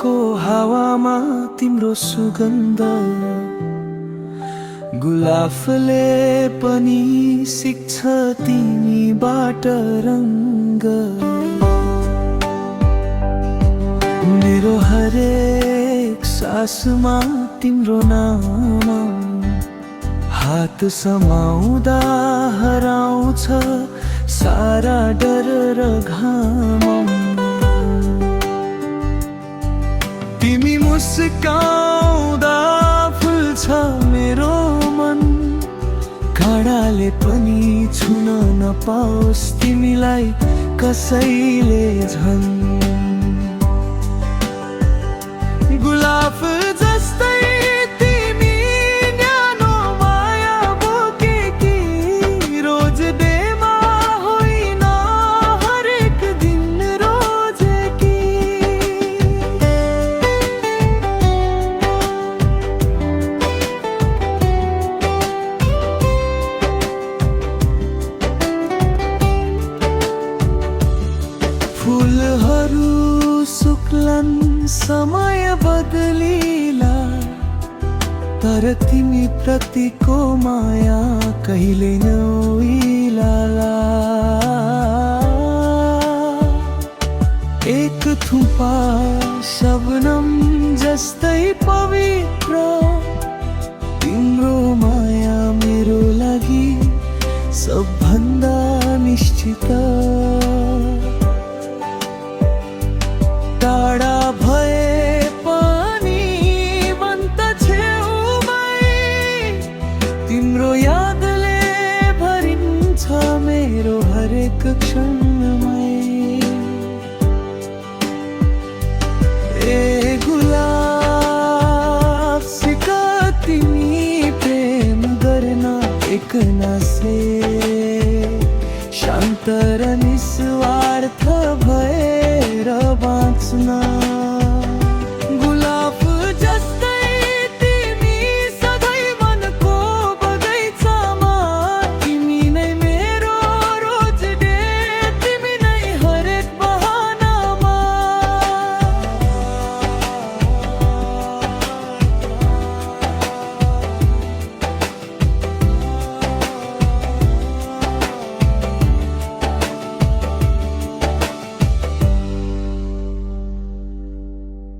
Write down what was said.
को हावामा तिम्रो सुगन्ध, गुलाफले पनि सिक्छ तिमीबाट रङ्ग। मेरो हरेक सासमा तिम्रो नाम, हात समाउँदा हराउँछ सारा डर र घाम। तिमी मुस्काउँदा फुल्छ मेरो मन, काँडाले पनि छुन नपाओस् तिमीलाई कसैले झन्। गुलाफ जस्तै तिमी न्यानो माया बोकेकी, रोज डेमा होइन हरेक दिन रोजेकी। फुलहरू सुक्लान् समय बदलिला, तर तिमी प्रतिको माया कहिले नउइलाला। एक थुपा शबनम जस्तै पवित्र, तिम्रो माया मेरो लागि सबभन्दा निश्चित। टाढा भए पनि बन्त छेउमै, तिम्रो यादले भरिन्छ मेरो हरेक क्षणमै। ए गुलाबसित तिमी प्रेम गर्न एक नासे शान्त र